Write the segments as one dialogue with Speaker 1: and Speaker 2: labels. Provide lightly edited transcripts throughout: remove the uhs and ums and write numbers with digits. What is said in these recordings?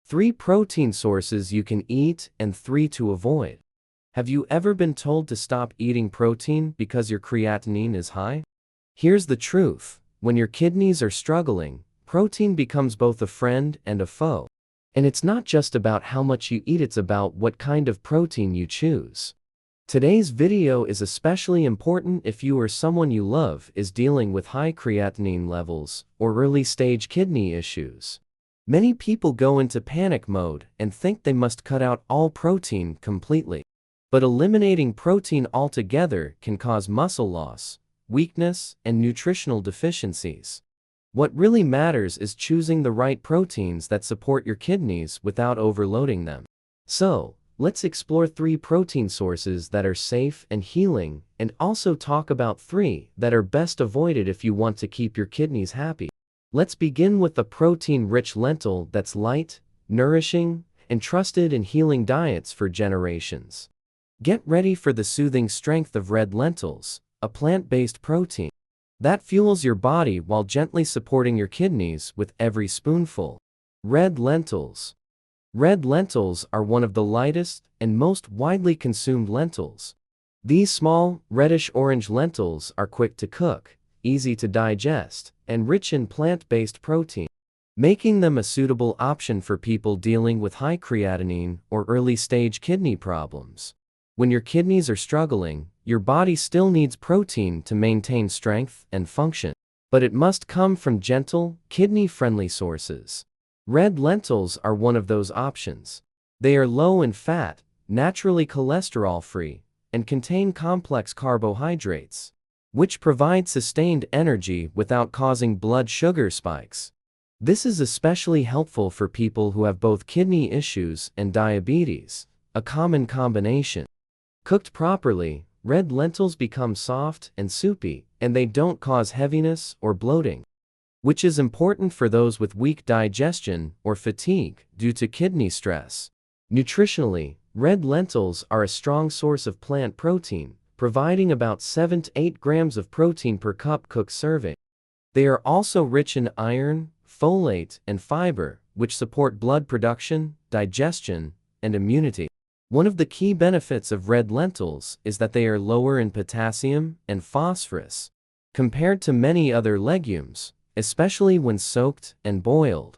Speaker 1: 3 protein sources you can eat and 3 to avoid. Have you ever been told to stop eating protein because your creatinine is high? Here's the truth. When your kidneys are struggling, protein becomes both a friend and a foe. And it's not just about how much you eat, it's about what kind of protein you choose. Today's video is especially important if you or someone you love is dealing with high creatinine levels or early-stage kidney issues. Many people go into panic mode and think they must cut out all protein completely. But eliminating protein altogether can cause muscle loss, weakness, and nutritional deficiencies. What really matters is choosing the right proteins that support your kidneys without overloading them. So, let's explore 3 protein sources that are safe and healing, and also talk about 3 that are best avoided if you want to keep your kidneys happy. Let's begin with the protein-rich lentil that's light, nourishing, and trusted in healing diets for generations. Get ready for the soothing strength of red lentils, a plant-based protein that fuels your body while gently supporting your kidneys with every spoonful. Red lentils. Red lentils are one of the lightest and most widely consumed lentils. These small, reddish-orange lentils are quick to cook, easy to digest, and rich in plant-based protein, making them a suitable option for people dealing with high creatinine or early-stage kidney problems. When your kidneys are struggling, your body still needs protein to maintain strength and function, but it must come from gentle, kidney-friendly sources. Red lentils are one of those options. They are low in fat, naturally cholesterol-free, and contain complex carbohydrates, which provide sustained energy without causing blood sugar spikes. This is especially helpful for people who have both kidney issues and diabetes, a common combination. Cooked properly, red lentils become soft and soupy, and they don't cause heaviness or bloating, which is important for those with weak digestion or fatigue due to kidney stress. Nutritionally, red lentils are a strong source of plant protein, providing about 7 to 8 grams of protein per cup cooked serving. They are also rich in iron, folate, and fiber, which support blood production, digestion, and immunity. One of the key benefits of red lentils is that they are lower in potassium and phosphorus compared to many other legumes, especially when soaked and boiled.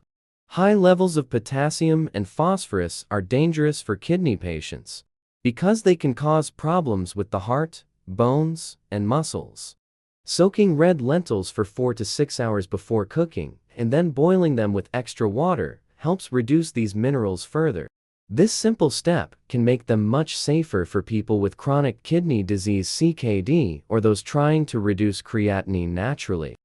Speaker 1: High levels of potassium and phosphorus are dangerous for kidney patients because they can cause problems with the heart, bones, and muscles. Soaking red lentils for 4 to 6 hours before cooking and then boiling them with extra water helps reduce these minerals further. This simple step can make them much safer for people with chronic kidney disease (CKD) or those trying to reduce creatinine naturally.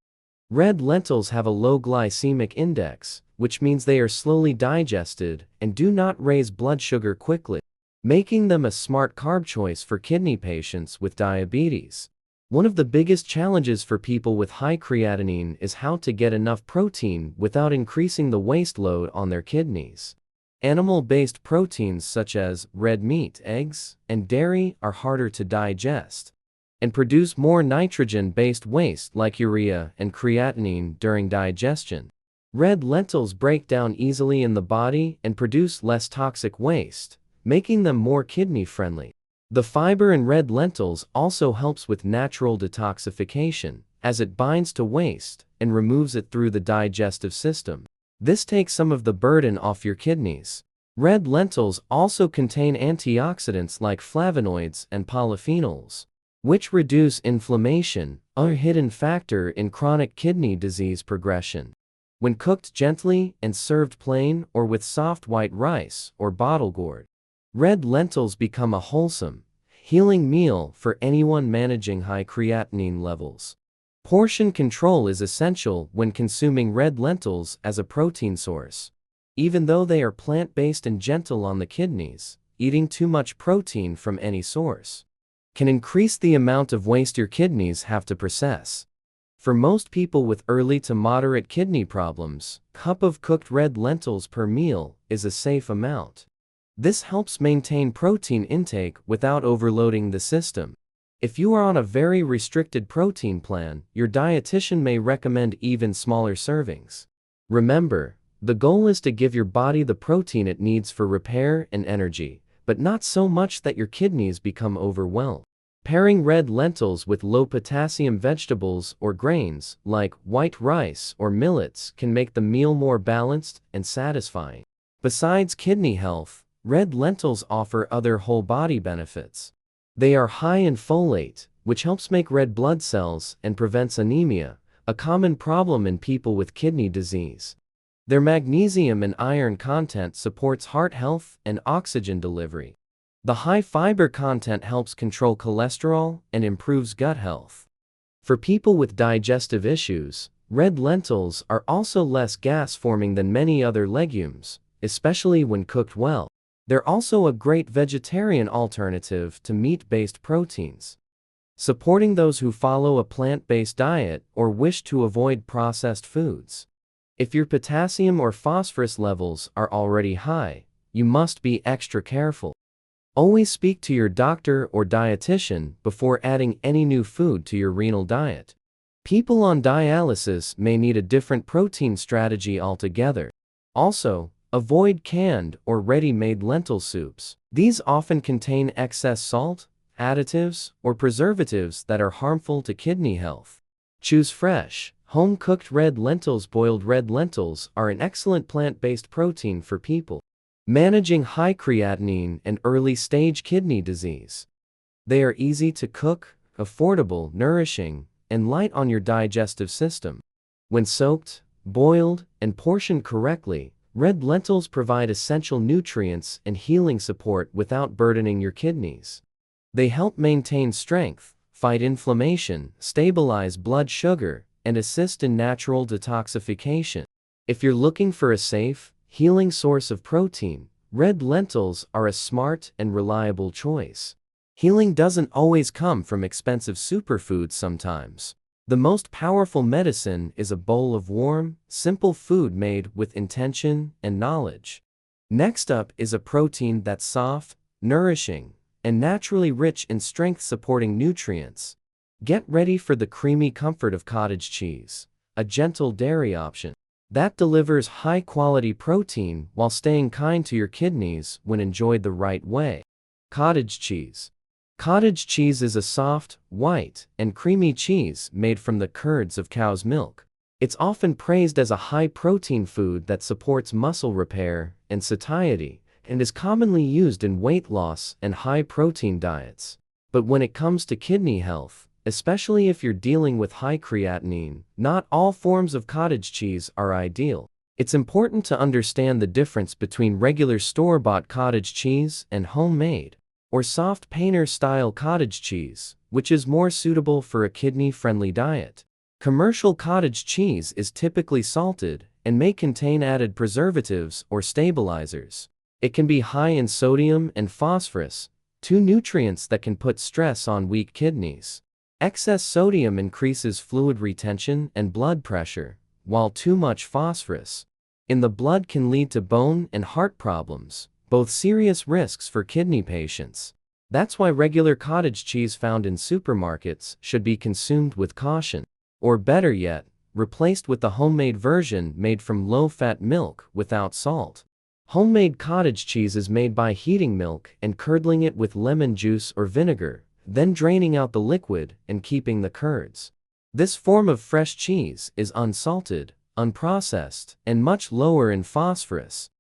Speaker 1: Red lentils have a low glycemic index, which means they are slowly digested and do not raise blood sugar quickly, making them a smart carb choice for kidney patients with diabetes. One of the biggest challenges for people with high creatinine is how to get enough protein without increasing the waste load on their kidneys. Animal-based proteins such as red meat, eggs, and dairy are harder to digest and produce more nitrogen-based waste like urea and creatinine during digestion. Red lentils break down easily in the body and produce less toxic waste, making them more kidney-friendly. The fiber in red lentils also helps with natural detoxification, as it binds to waste and removes it through the digestive system. This takes some of the burden off your kidneys. Red lentils also contain antioxidants like flavonoids and polyphenols, which reduce inflammation, a hidden factor in chronic kidney disease progression. When cooked gently and served plain or with soft white rice or bottle gourd, red lentils become a wholesome, healing meal for anyone managing high creatinine levels. Portion control is essential when consuming red lentils as a protein source. Even though they are plant-based and gentle on the kidneys, eating too much protein from any source can increase the amount of waste your kidneys have to process. For most people with early to moderate kidney problems, a cup of cooked red lentils per meal is a safe amount. This helps maintain protein intake without overloading the system. If you are on a very restricted protein plan, your dietitian may recommend even smaller servings. Remember, The goal is to give your body the protein it needs for repair and energy, but not so much that your kidneys become overwhelmed. Pairing red lentils with low-potassium vegetables or grains, like white rice or millets, can make the meal more balanced and satisfying. Besides kidney health, red lentils offer other whole-body benefits. They are high in folate, which helps make red blood cells and prevents anemia, a common problem in people with kidney disease. Their magnesium and iron content supports heart health and oxygen delivery. The high fiber content helps control cholesterol and improves gut health. For people with digestive issues, red lentils are also less gas-forming than many other legumes, especially when cooked well. They're also a great vegetarian alternative to meat-based proteins, supporting those who follow a plant-based diet or wish to avoid processed foods. If your potassium or phosphorus levels are already high, you must be extra careful. Always speak to your doctor or dietitian before adding any new food to your renal diet. People on dialysis may need a different protein strategy altogether. Also, avoid canned or ready-made lentil soups. These often contain excess salt, additives, or preservatives that are harmful to kidney health. Choose fresh, home-cooked red lentils. Boiled red lentils are an excellent plant-based protein for people managing high creatinine and early-stage kidney disease. They are easy to cook, affordable, nourishing, and light on your digestive system. When soaked, boiled, and portioned correctly, red lentils provide essential nutrients and healing support without burdening your kidneys. They help maintain strength, fight inflammation, stabilize blood sugar, and assist in natural detoxification. If you're looking for a safe, healing source of protein, red lentils are a smart and reliable choice. Healing doesn't always come from expensive superfoods sometimes. The most powerful medicine is a bowl of warm, simple food made with intention and knowledge. Next up is a protein that's soft, nourishing, and naturally rich in strength-supporting nutrients. Get ready for the creamy comfort of cottage cheese, a gentle dairy option that delivers high-quality protein while staying kind to your kidneys when enjoyed the right way. Cottage cheese. Cottage cheese is a soft, white, and creamy cheese made from the curds of cow's milk. It's often praised as a high-protein food that supports muscle repair and satiety, and is commonly used in weight loss and high-protein diets. But when it comes to kidney health, especially if you're dealing with high creatinine, not all forms of cottage cheese are ideal. It's important to understand the difference between regular store-bought cottage cheese and homemade, or soft painter-style cottage cheese, which is more suitable for a kidney-friendly diet. Commercial cottage cheese is typically salted and may contain added preservatives or stabilizers. It can be high in sodium and phosphorus, two nutrients that can put stress on weak kidneys. Excess sodium increases fluid retention and blood pressure, while too much phosphorus in the blood can lead to bone and heart problems, both serious risks for kidney patients. That's why regular cottage cheese found in supermarkets should be consumed with caution. Or better yet, replaced with the homemade version made from low-fat milk without salt. Homemade cottage cheese is made by heating milk and curdling it with lemon juice or vinegar, then draining out the liquid and keeping the curds. This form of fresh cheese is unsalted, unprocessed, and much lower in phosphorus,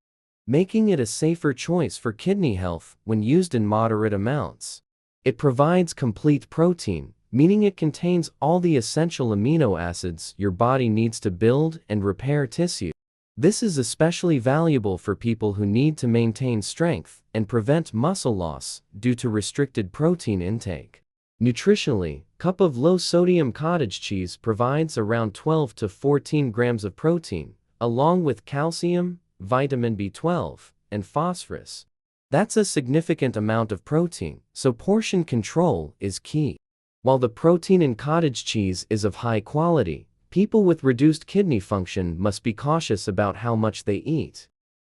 Speaker 1: making it a safer choice for kidney health when used in moderate amounts. It provides complete protein, meaning it contains all the essential amino acids your body needs to build and repair tissue. This is especially valuable for people who need to maintain strength and prevent muscle loss due to restricted protein intake. Nutritionally, a cup of low-sodium cottage cheese provides around 12 to 14 grams of protein, along with calcium, vitamin B12, and phosphorus. That's a significant amount of protein, so portion control is key. While the protein in cottage cheese is of high quality, people with reduced kidney function must be cautious about how much they eat.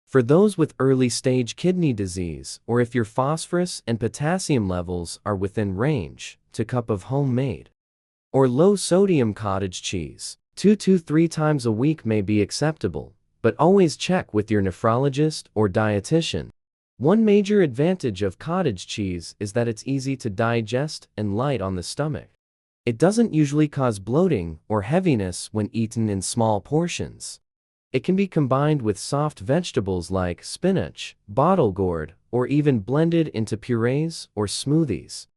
Speaker 1: For those with early-stage kidney disease, or if your phosphorus and potassium levels are within range, a cup of homemade or low-sodium cottage cheese 2 to 3 times a week may be acceptable, but always check with your nephrologist or dietitian. One major advantage of cottage cheese is that it's easy to digest and light on the stomach. It doesn't usually cause bloating or heaviness when eaten in small portions. It can be combined with soft vegetables like spinach, bottle gourd, or even blended into purees or smoothies.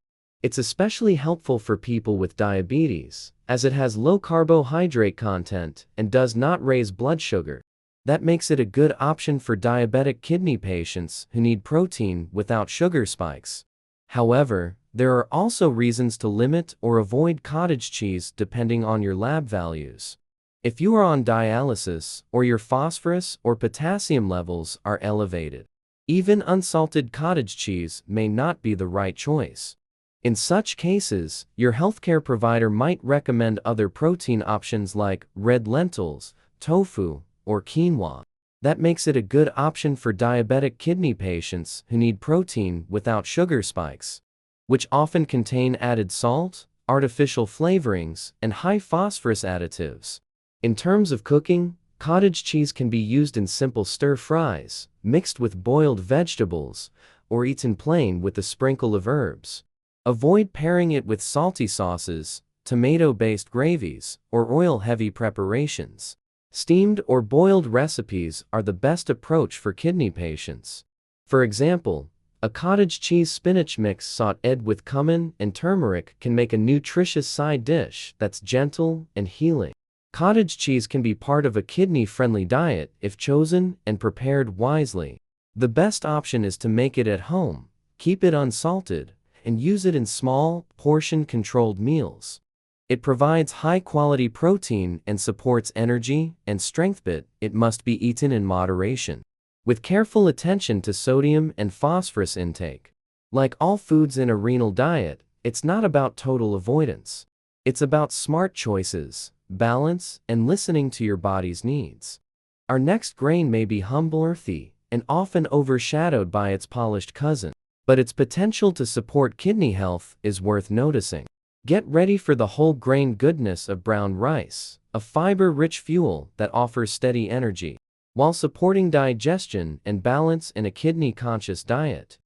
Speaker 1: It's especially helpful for people with diabetes, as it has low carbohydrate content and does not raise blood sugar. That makes it a good option for diabetic kidney patients who need protein without sugar spikes. However, there are also reasons to limit or avoid cottage cheese depending on your lab values. If you are on dialysis or your phosphorus or potassium levels are elevated, even unsalted cottage cheese may not be the right choice. In such cases, your healthcare provider might recommend other protein options like red lentils, tofu, or quinoa. That makes it a good option for diabetic kidney patients who need protein without sugar spikes, which often contain added salt, artificial flavorings, and high phosphorus additives. In terms of cooking, cottage cheese can be used in simple stir-fries, mixed with boiled vegetables, or eaten plain with a sprinkle of herbs. Avoid pairing it with salty sauces, tomato-based gravies, or oil-heavy preparations. Steamed or boiled recipes are the best approach for kidney patients. For example, a cottage cheese spinach mix sautéed with cumin and turmeric can make a nutritious side dish that's gentle and healing. Cottage cheese can be part of a kidney-friendly diet if chosen and prepared wisely. The best option is to make it at home, keep it unsalted, and use it in small, portion-controlled meals. It provides high-quality protein and supports energy and strength, but it must be eaten in moderation, with careful attention to sodium and phosphorus intake. Like all foods in a renal diet, it's not about total avoidance. It's about smart choices, balance, and listening to your body's needs. Our next grain may be humble, earthy, and often overshadowed by its polished cousin, but its potential to support kidney health is worth noticing. Get ready for the whole grain goodness of brown rice, a fiber-rich fuel that offers steady energy, while supporting digestion and balance in a kidney-conscious diet.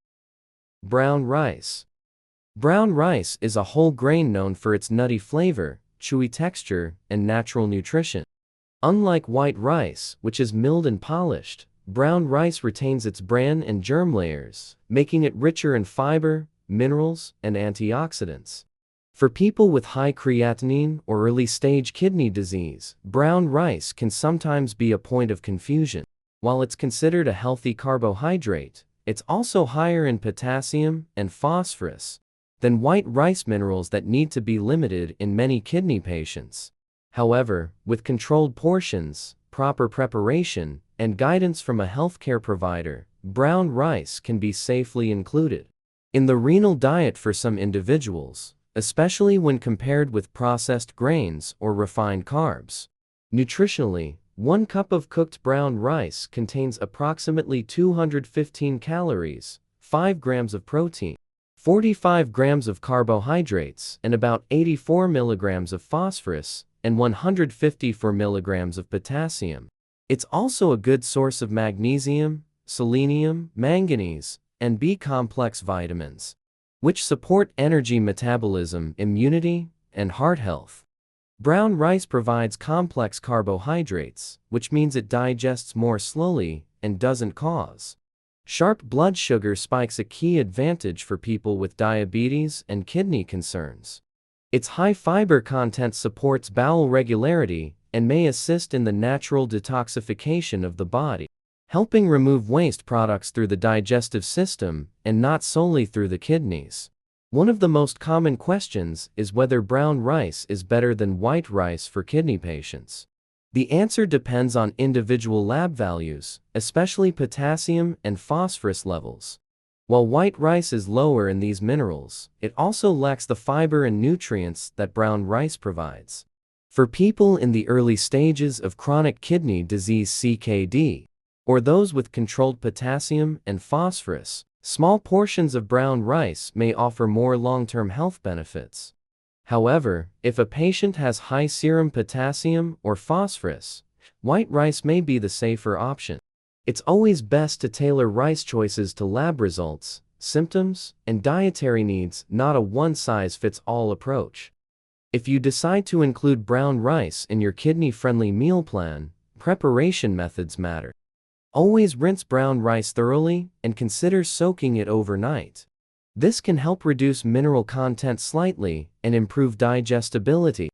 Speaker 1: Brown rice. Brown rice is a whole grain known for its nutty flavor, chewy texture, and natural nutrition. Unlike white rice, which is milled and polished, brown rice retains its bran and germ layers, making it richer in fiber, minerals, and antioxidants. For people with high creatinine or early-stage kidney disease, brown rice can sometimes be a point of confusion. While it's considered a healthy carbohydrate, it's also higher in potassium and phosphorus than white rice, minerals that need to be limited in many kidney patients. However, with controlled portions, proper preparation, and guidance from a healthcare provider, brown rice can be safely included in the renal diet for some individuals, especially when compared with processed grains or refined carbs. Nutritionally, 1 cup of cooked brown rice contains approximately 215 calories, 5 grams of protein, 45 grams of carbohydrates, and about 84 milligrams of phosphorus, and 154 milligrams of potassium. It's also a good source of magnesium, selenium, manganese, and B-complex vitamins, which support energy metabolism, immunity, and heart health. Brown rice provides complex carbohydrates, which means it digests more slowly and doesn't cause sharp blood sugar spikes, a key advantage for people with diabetes and kidney concerns. Its high fiber content supports bowel regularity and may assist in the natural detoxification of the body, helping remove waste products through the digestive system and not solely through the kidneys. One of the most common questions is whether brown rice is better than white rice for kidney patients. The answer depends on individual lab values, especially potassium and phosphorus levels. While white rice is lower in these minerals, it also lacks the fiber and nutrients that brown rice provides. For people in the early stages of chronic kidney disease (CKD), or those with controlled potassium and phosphorus, small portions of brown rice may offer more long-term health benefits. However, if a patient has high serum potassium or phosphorus, white rice may be the safer option. It's always best to tailor rice choices to lab results, symptoms, and dietary needs, not a one-size-fits-all approach. If you decide to include brown rice in your kidney-friendly meal plan, preparation methods matter. Always rinse brown rice thoroughly and consider soaking it overnight. This can help reduce mineral content slightly and improve digestibility.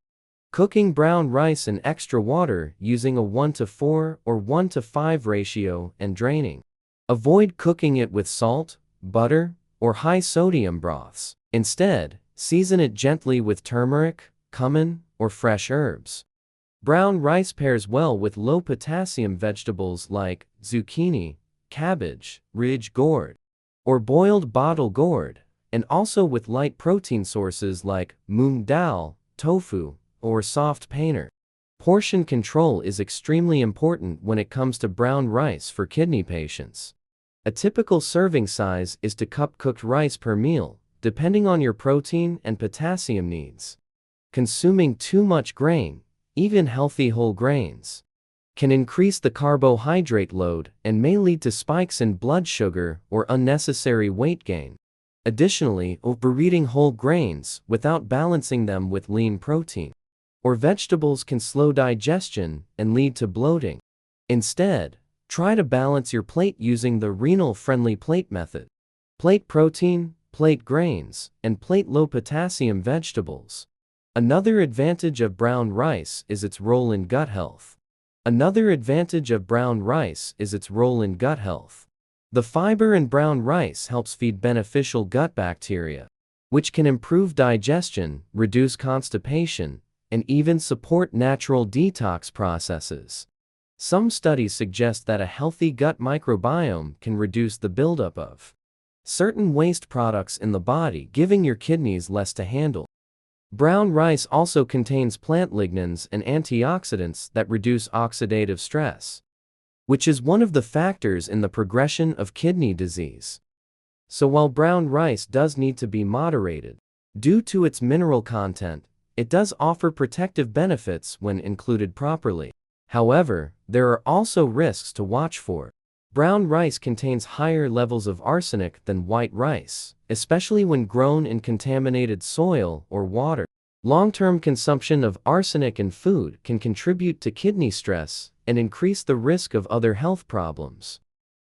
Speaker 1: Cooking brown rice in extra water using a 1:4 or 1:5 ratio and draining. Avoid cooking it with salt, butter, or high-sodium broths. Instead, season it gently with turmeric, cumin, or fresh herbs. Brown rice pairs well with low-potassium vegetables like zucchini, cabbage, ridge gourd, or boiled bottle gourd, and also with light protein sources like moong dal, tofu, or soft paneer. Portion control is extremely important when it comes to brown rice for kidney patients. A typical serving size is 2 cups cooked rice per meal, depending on your protein and potassium needs. Consuming too much grain, even healthy whole grains, can increase the carbohydrate load and may lead to spikes in blood sugar or unnecessary weight gain. Additionally, overeating whole grains without balancing them with lean protein or vegetables can slow digestion and lead to bloating. Instead, try to balance your plate using the renal-friendly plate method. Plate protein, plate grains, and plate low-potassium vegetables. Another advantage of brown rice is its role in gut health. The fiber in brown rice helps feed beneficial gut bacteria, which can improve digestion, reduce constipation, and even support natural detox processes. Some studies suggest that a healthy gut microbiome can reduce the buildup of certain waste products in the body, giving your kidneys less to handle. Brown rice also contains plant lignans and antioxidants that reduce oxidative stress, which is one of the factors in the progression of kidney disease. So while brown rice does need to be moderated due to its mineral content, it does offer protective benefits when included properly. However, there are also risks to watch for. Brown rice contains higher levels of arsenic than white rice, especially when grown in contaminated soil or water. Long-term consumption of arsenic in food can contribute to kidney stress and increase the risk of other health problems.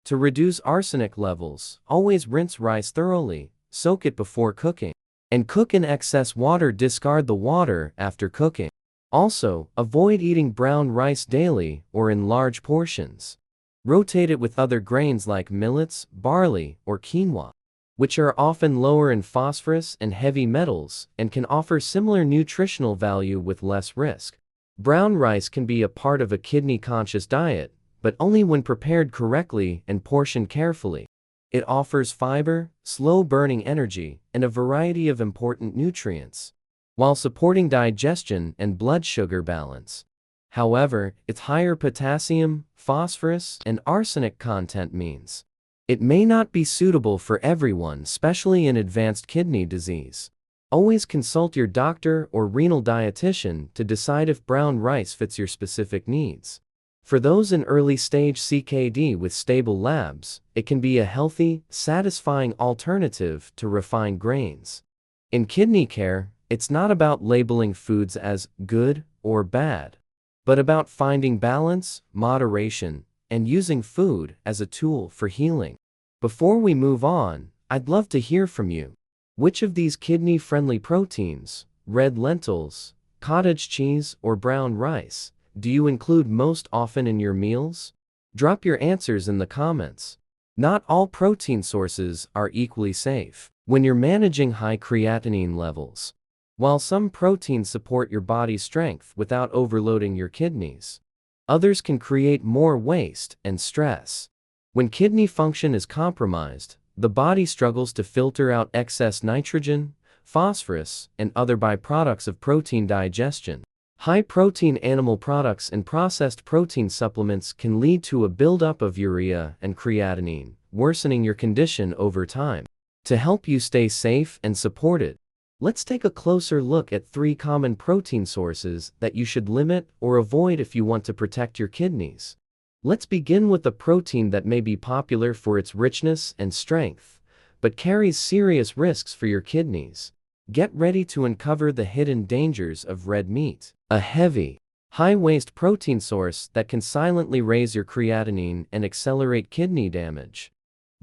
Speaker 1: To reduce arsenic levels, always rinse rice thoroughly, soak it before cooking, and cook in excess water. Discard the water after cooking. Also, avoid eating brown rice daily or in large portions. Rotate it with other grains like millets, barley, or quinoa, which are often lower in phosphorus and heavy metals and can offer similar nutritional value with less risk. Brown rice can be a part of a kidney-conscious diet, but only when prepared correctly and portioned carefully. It offers fiber, slow-burning energy, and a variety of important nutrients, while supporting digestion and blood sugar balance. However, its higher potassium, phosphorus, and arsenic content means it may not be suitable for everyone, especially in advanced kidney disease. Always consult your doctor or renal dietitian to decide if brown rice fits your specific needs. For those in early-stage CKD with stable labs, it can be a healthy, satisfying alternative to refined grains. In kidney care, it's not about labeling foods as good or bad, but about finding balance, moderation, and using food as a tool for healing. Before we move on, I'd love to hear from you. Which of these kidney-friendly proteins, red lentils, cottage cheese, or brown rice, do you include most often in your meals? Drop your answers in the comments. Not all protein sources are equally safe when you're managing high creatinine levels. While some proteins support your body's strength without overloading your kidneys, others can create more waste and stress. When kidney function is compromised, the body struggles to filter out excess nitrogen, phosphorus, and other byproducts of protein digestion. High-protein animal products and processed protein supplements can lead to a buildup of urea and creatinine, worsening your condition over time. To help you stay safe and supported, Let's take a closer look at 3 common protein sources that you should limit or avoid if you want to protect your kidneys. Let's begin with a protein that may be popular for its richness and strength, but carries serious risks for your kidneys. Get ready to uncover the hidden dangers of red meat, a heavy, high-waste protein source that can silently raise your creatinine and accelerate kidney damage.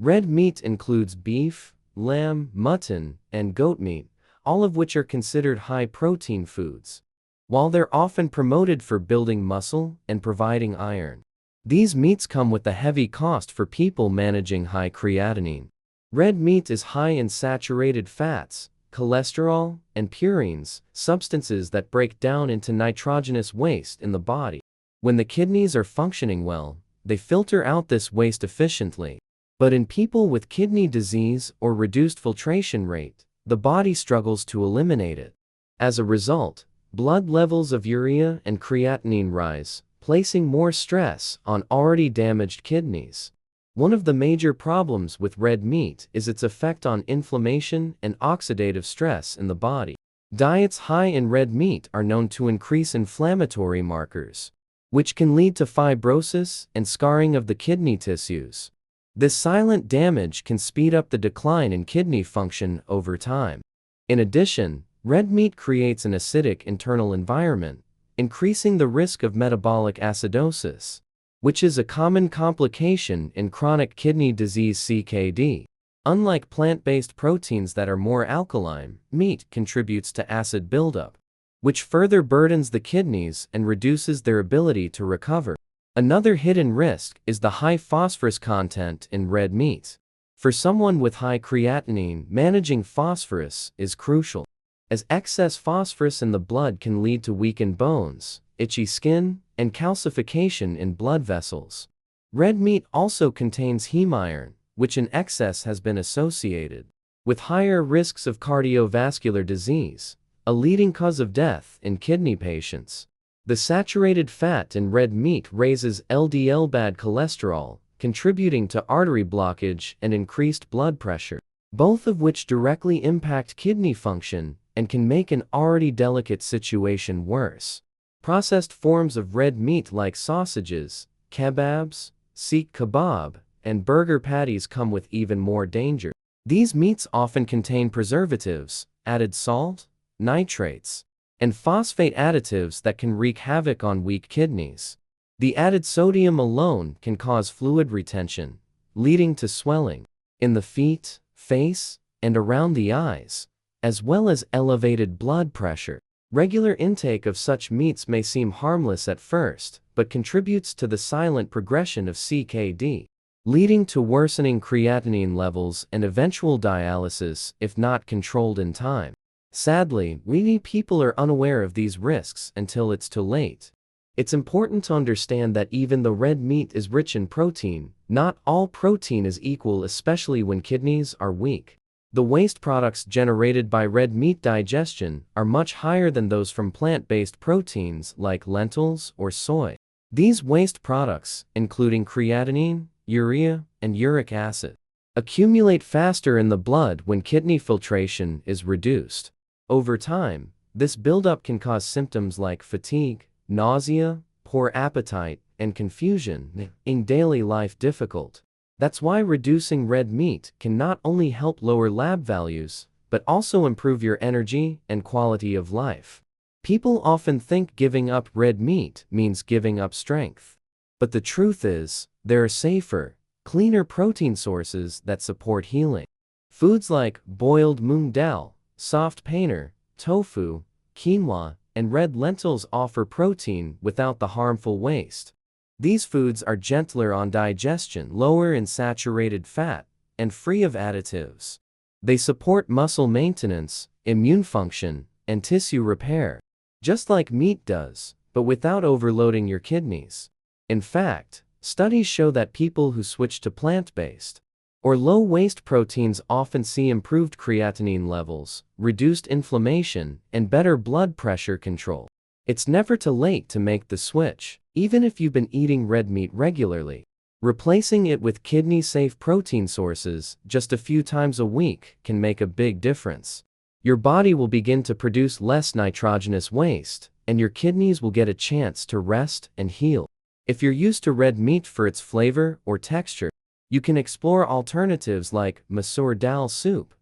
Speaker 1: Red meat includes beef, lamb, mutton, and goat meat, all of which are considered high-protein foods. While they're often promoted for building muscle and providing iron, these meats come with a heavy cost for people managing high creatinine. Red meat is high in saturated fats, cholesterol, and purines, substances that break down into nitrogenous waste in the body. When the kidneys are functioning well, they filter out this waste efficiently. But in people with kidney disease or reduced filtration rate, the body struggles to eliminate it. As a result, blood levels of urea and creatinine rise, placing more stress on already damaged kidneys. One of the major problems with red meat is its effect on inflammation and oxidative stress in the body. Diets high in red meat are known to increase inflammatory markers, which can lead to fibrosis and scarring of the kidney tissues. This silent damage can speed up the decline in kidney function over time. In addition, red meat creates an acidic internal environment, increasing the risk of metabolic acidosis, which is a common complication in chronic kidney disease (CKD). Unlike plant-based proteins that are more alkaline, meat contributes to acid buildup, which further burdens the kidneys and reduces their ability to recover. Another hidden risk is the high phosphorus content in red meat. For someone with high creatinine, managing phosphorus is crucial, as excess phosphorus in the blood can lead to weakened bones, itchy skin, and calcification in blood vessels. Red meat also contains heme iron, which in excess has been associated with higher risks of cardiovascular disease, a leading cause of death in kidney patients. The saturated fat in red meat raises LDL bad cholesterol, contributing to artery blockage and increased blood pressure, both of which directly impact kidney function and can make an already delicate situation worse. Processed forms of red meat like sausages, kebabs, seekh kebab, and burger patties come with even more danger. These meats often contain preservatives, added salt, nitrates, and phosphate additives that can wreak havoc on weak kidneys. The added sodium alone can cause fluid retention, leading to swelling in the feet, face, and around the eyes, as well as elevated blood pressure. Regular intake of such meats may seem harmless at first, but contributes to the silent progression of CKD, leading to worsening creatinine levels and eventual dialysis if not controlled in time. Sadly, many people are unaware of these risks until it's too late. It's important to understand that even though red meat is rich in protein, not all protein is equal, especially when kidneys are weak. The waste products generated by red meat digestion are much higher than those from plant-based proteins like lentils or soy. These waste products, including creatinine, urea, and uric acid, accumulate faster in the blood when kidney filtration is reduced. Over time, this buildup can cause symptoms like fatigue, nausea, poor appetite, and confusion, making daily life difficult. That's why reducing red meat can not only help lower lab values, but also improve your energy and quality of life. People often think giving up red meat means giving up strength. But the truth is, there are safer, cleaner protein sources that support healing. Foods like boiled mung dal, soft paneer, tofu, quinoa, and red lentils offer protein without the harmful waste. These foods are gentler on digestion, lower in saturated fat, and free of additives. They support muscle maintenance, immune function, and tissue repair, just like meat does, but without overloading your kidneys. In fact, studies show that people who switch to plant-based or low-waste proteins often see improved creatinine levels, reduced inflammation, and better blood pressure control. It's never too late to make the switch, even if you've been eating red meat regularly. Replacing it with kidney-safe protein sources just a few times a week can make a big difference. Your body will begin to produce less nitrogenous waste, and your kidneys will get a chance to rest and heal. If you're used to red meat for its flavor or texture, you can explore alternatives like masoor dal soup,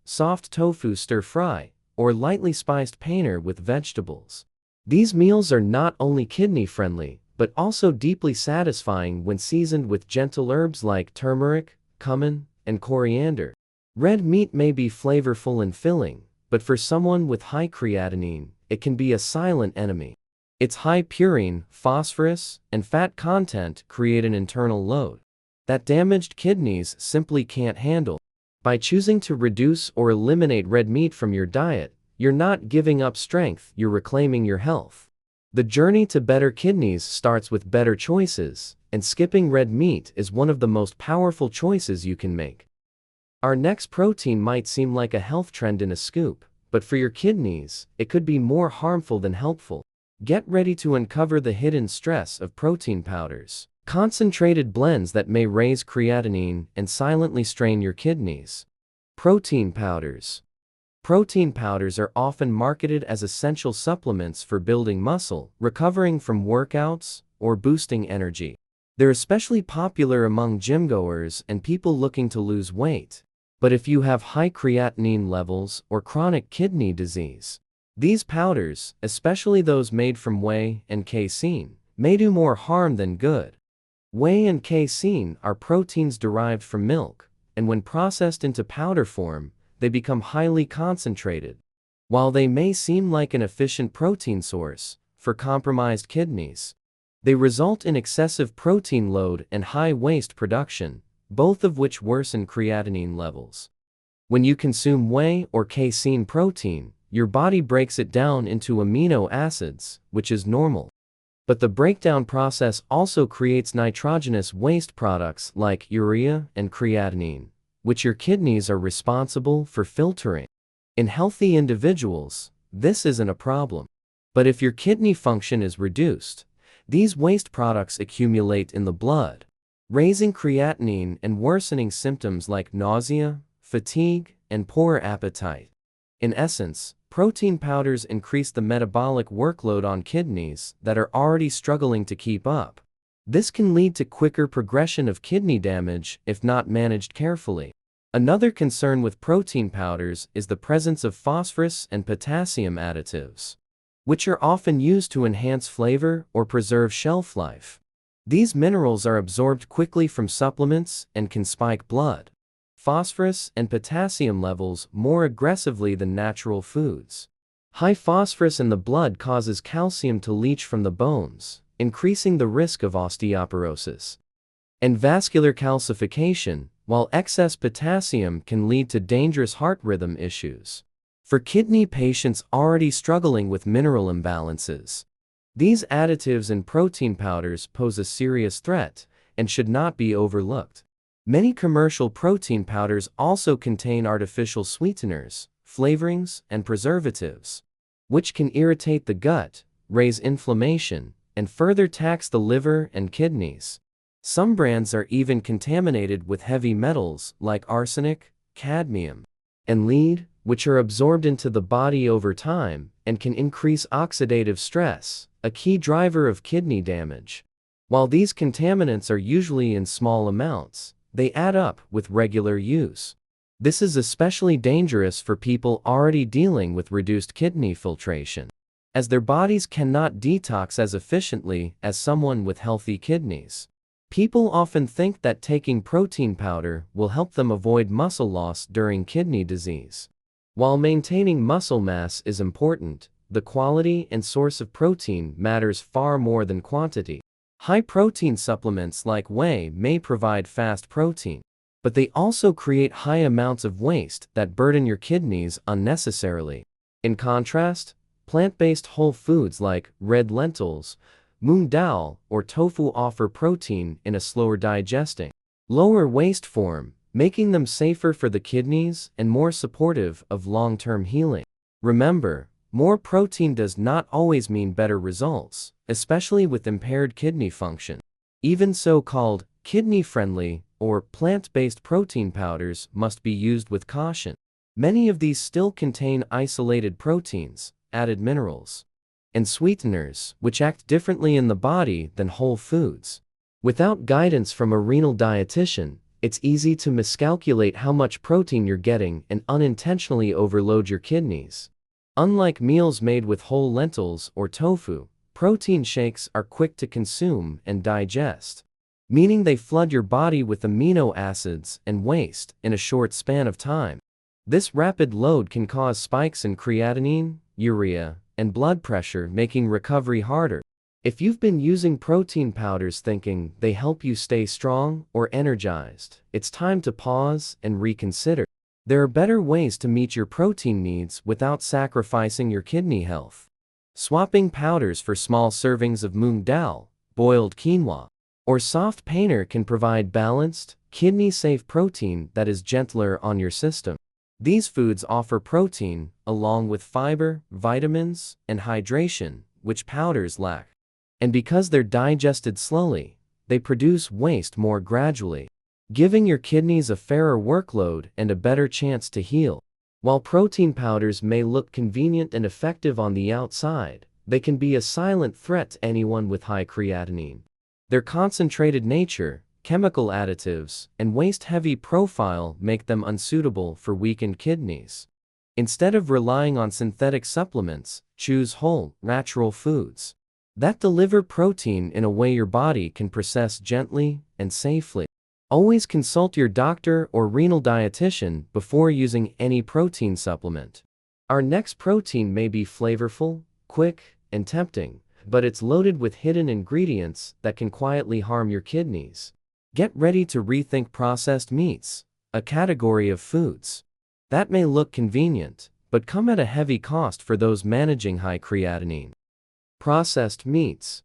Speaker 1: soft tofu stir-fry, or lightly spiced paneer with vegetables. These meals are not only kidney-friendly, but also deeply satisfying when seasoned with gentle herbs like turmeric, cumin, and coriander. Red meat may be flavorful and filling, but for someone with high creatinine, it can be a silent enemy. Its high purine, phosphorus, and fat content create an internal load that damaged kidneys simply can't handle. By choosing to reduce or eliminate red meat from your diet, you're not giving up strength, you're reclaiming your health. The journey to better kidneys starts with better choices, and skipping red meat is one of the most powerful choices you can make. Our next protein might seem like a health trend in a scoop, but for your kidneys, it could be more harmful than helpful. Get ready to uncover the hidden stress of protein powders, concentrated blends that may raise creatinine and silently strain your kidneys. Protein powders. Protein powders are often marketed as essential supplements for building muscle, recovering from workouts, or boosting energy. They're especially popular among gym-goers and people looking to lose weight. But if you have high creatinine levels or chronic kidney disease, these powders, especially those made from whey and casein, may do more harm than good. Whey and casein are proteins derived from milk, and when processed into powder form, they become highly concentrated. While they may seem like an efficient protein source for compromised kidneys, they result in excessive protein load and high waste production, both of which worsen creatinine levels. When you consume whey or casein protein, your body breaks it down into amino acids, which is normal. But the breakdown process also creates nitrogenous waste products like urea and creatinine, which your kidneys are responsible for filtering. In healthy individuals, this isn't a problem. But if your kidney function is reduced, these waste products accumulate in the blood, raising creatinine and worsening symptoms like nausea, fatigue, and poor appetite. In essence, protein powders increase the metabolic workload on kidneys that are already struggling to keep up. This can lead to quicker progression of kidney damage if not managed carefully. Another concern with protein powders is the presence of phosphorus and potassium additives, which are often used to enhance flavor or preserve shelf life. These minerals are absorbed quickly from supplements and can spike blood, phosphorus and potassium levels more aggressively than natural foods. High phosphorus in the blood causes calcium to leach from the bones, increasing the risk of osteoporosis and vascular calcification, while excess potassium can lead to dangerous heart rhythm issues. For kidney patients already struggling with mineral imbalances, these additives in protein powders pose a serious threat and should not be overlooked. Many commercial protein powders also contain artificial sweeteners, flavorings, and preservatives, which can irritate the gut, raise inflammation, and further tax the liver and kidneys. Some brands are even contaminated with heavy metals like arsenic, cadmium, and lead, which are absorbed into the body over time and can increase oxidative stress, a key driver of kidney damage. While these contaminants are usually in small amounts, they add up with regular use. This is especially dangerous for people already dealing with reduced kidney filtration, as their bodies cannot detox as efficiently as someone with healthy kidneys. People often think that taking protein powder will help them avoid muscle loss during kidney disease. While maintaining muscle mass is important, the quality and source of protein matters far more than quantity. High-protein supplements like whey may provide fast protein, but they also create high amounts of waste that burden your kidneys unnecessarily. In contrast, plant-based whole foods like red lentils, moong dal, or tofu offer protein in a slower digesting, lower waste form, making them safer for the kidneys and more supportive of long-term healing. Remember, more protein does not always mean better results, especially with impaired kidney function. Even so-called kidney-friendly or plant-based protein powders must be used with caution. Many of these still contain isolated proteins, added minerals, and sweeteners, which act differently in the body than whole foods. Without guidance from a renal dietitian, it's easy to miscalculate how much protein you're getting and unintentionally overload your kidneys. Unlike meals made with whole lentils or tofu, protein shakes are quick to consume and digest, meaning they flood your body with amino acids and waste in a short span of time. This rapid load can cause spikes in creatinine, urea, and blood pressure, making recovery harder. If you've been using protein powders thinking they help you stay strong or energized, it's time to pause and reconsider. There are better ways to meet your protein needs without sacrificing your kidney health. Swapping powders for small servings of moong dal, boiled quinoa, or soft paneer can provide balanced, kidney-safe protein that is gentler on your system. These foods offer protein, along with fiber, vitamins, and hydration, which powders lack. And because they're digested slowly, they produce waste more gradually, giving your kidneys a fairer workload and a better chance to heal. While protein powders may look convenient and effective on the outside, they can be a silent threat to anyone with high creatinine. Their concentrated nature, chemical additives, and waste-heavy profile make them unsuitable for weakened kidneys. Instead of relying on synthetic supplements, choose whole, natural foods that deliver protein in a way your body can process gently and safely. Always consult your doctor or renal dietitian before using any protein supplement. Our next protein may be flavorful, quick, and tempting, but it's loaded with hidden ingredients that can quietly harm your kidneys. Get ready to rethink processed meats, a category of foods that may look convenient, but come at a heavy cost for those managing high creatinine. Processed meats.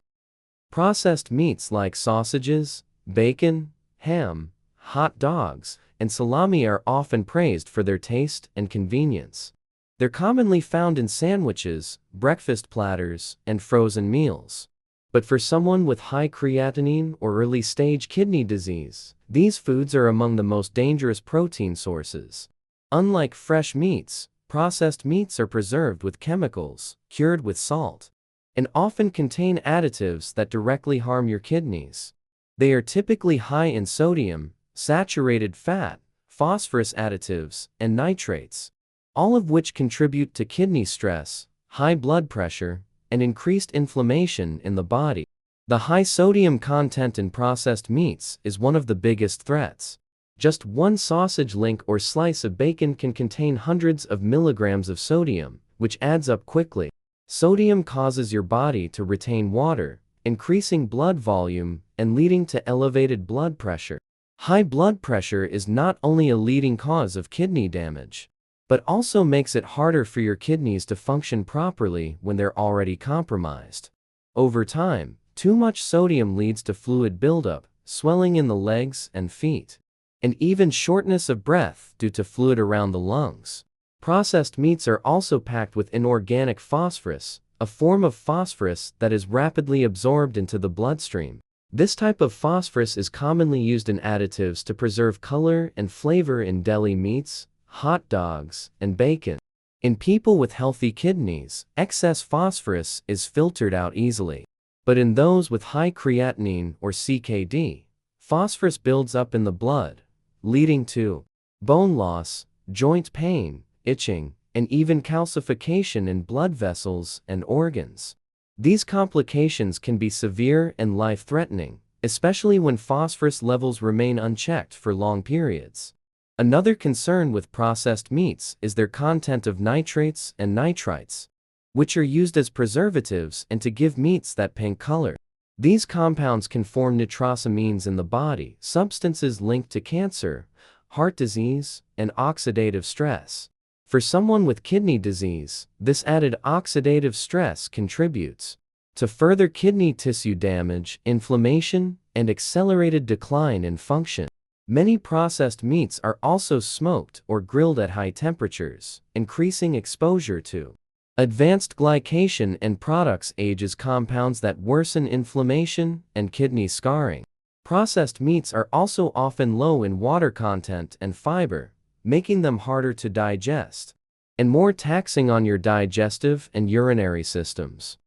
Speaker 1: Processed meats like sausages, bacon, ham, hot dogs, and salami are often praised for their taste and convenience. They're commonly found in sandwiches, breakfast platters, and frozen meals. But for someone with high creatinine or early-stage kidney disease, these foods are among the most dangerous protein sources. Unlike fresh meats, processed meats are preserved with chemicals, cured with salt, and often contain additives that directly harm your kidneys. They are typically high in sodium, saturated fat, phosphorus additives, and nitrates, all of which contribute to kidney stress, high blood pressure, and increased inflammation in the body. The high sodium content in processed meats is one of the biggest threats. Just one sausage link or slice of bacon can contain hundreds of milligrams of sodium, which adds up quickly. Sodium causes your body to retain water, increasing blood volume and leading to elevated blood pressure. High blood pressure is not only a leading cause of kidney damage, but also makes it harder for your kidneys to function properly when they're already compromised. Over time, too much sodium leads to fluid buildup, swelling in the legs and feet, and even shortness of breath due to fluid around the lungs. Processed meats are also packed with inorganic phosphorus, a form of phosphorus that is rapidly absorbed into the bloodstream. This type of phosphorus is commonly used in additives to preserve color and flavor in deli meats, hot dogs, and bacon. In people with healthy kidneys, excess phosphorus is filtered out easily. But in those with high creatinine or CKD, phosphorus builds up in the blood, leading to bone loss, joint pain, itching, and even calcification in blood vessels and organs. These complications can be severe and life-threatening, especially when phosphorus levels remain unchecked for long periods. Another concern with processed meats is their content of nitrates and nitrites, which are used as preservatives and to give meats that pink color. These compounds can form nitrosamines in the body, substances linked to cancer, heart disease, and oxidative stress. For someone with kidney disease, this added oxidative stress contributes to further kidney tissue damage, inflammation, and accelerated decline in function. Many processed meats are also smoked or grilled at high temperatures, increasing exposure to advanced glycation and products ages compounds that worsen inflammation and kidney scarring. Processed meats are also often low in water content and fiber, making them harder to digest, and more taxing on your digestive and urinary systems.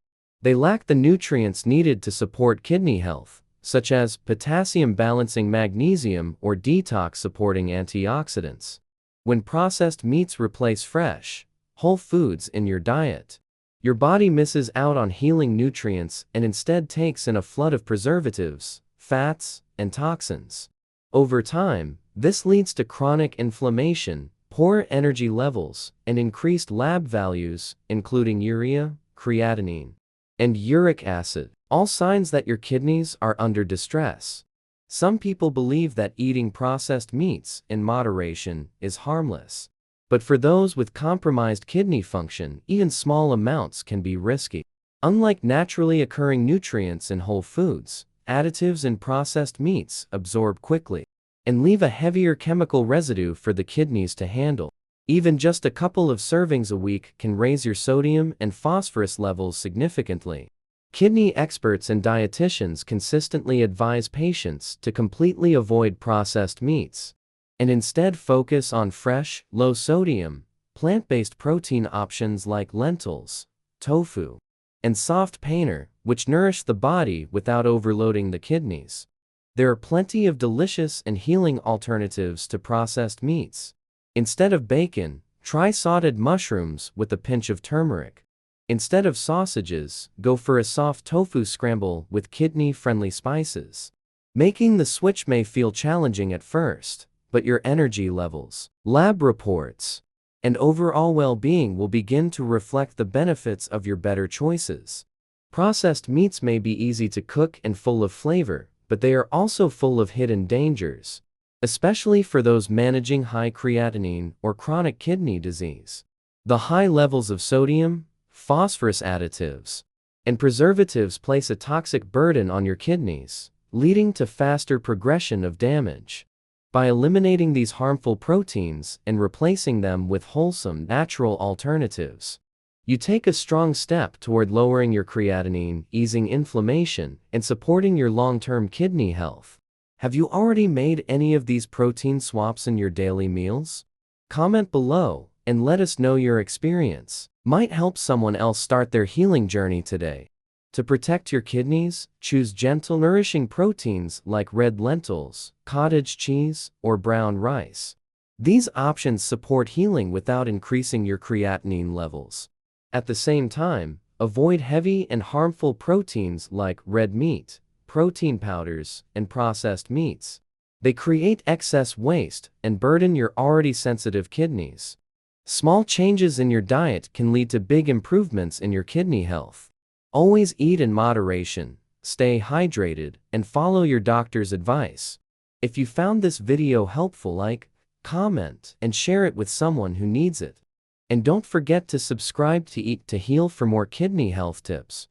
Speaker 1: They lack the nutrients needed to support kidney health, such as potassium-balancing magnesium or detox-supporting antioxidants. When processed meats replace fresh, whole foods in your diet, your body misses out on healing nutrients and instead takes in a flood of preservatives, fats, and toxins. Over time, this leads to chronic inflammation, poor energy levels, and increased lab values, including urea, creatinine, and uric acid, all signs that your kidneys are under distress. Some people believe that eating processed meats in moderation is harmless. But for those with compromised kidney function, even small amounts can be risky. Unlike naturally occurring nutrients in whole foods, additives in processed meats absorb quickly and leave a heavier chemical residue for the kidneys to handle. Even just a couple of servings a week can raise your sodium and phosphorus levels significantly. Kidney experts and dietitians consistently advise patients to completely avoid processed meats and instead focus on fresh, low-sodium, plant-based protein options like lentils, tofu, and soft paneer, which nourish the body without overloading the kidneys. There are plenty of delicious and healing alternatives to processed meats. Instead of bacon, try sauteed mushrooms with a pinch of turmeric. Instead of sausages, go for a soft tofu scramble with kidney-friendly spices. Making the switch may feel challenging at first, but your energy levels, lab reports, and overall well-being will begin to reflect the benefits of your better choices. Processed meats may be easy to cook and full of flavor, but they are also full of hidden dangers, especially for those managing high creatinine or chronic kidney disease. The high levels of sodium, phosphorus additives, and preservatives place a toxic burden on your kidneys, leading to faster progression of damage. By eliminating these harmful proteins and replacing them with wholesome, natural alternatives, you take a strong step toward lowering your creatinine, easing inflammation, and supporting your long-term kidney health. Have you already made any of these protein swaps in your daily meals? Comment below and let us know your experience. Might help someone else start their healing journey today. To protect your kidneys, choose gentle, nourishing proteins like red lentils, cottage cheese, or brown rice. These options support healing without increasing your creatinine levels. At the same time, avoid heavy and harmful proteins like red meat, protein powders, and processed meats. They create excess waste and burden your already sensitive kidneys. Small changes in your diet can lead to big improvements in your kidney health. Always eat in moderation, stay hydrated, and follow your doctor's advice. If you found this video helpful, like, comment, and share it with someone who needs it. And don't forget to subscribe to Eat to Heal for more kidney health tips.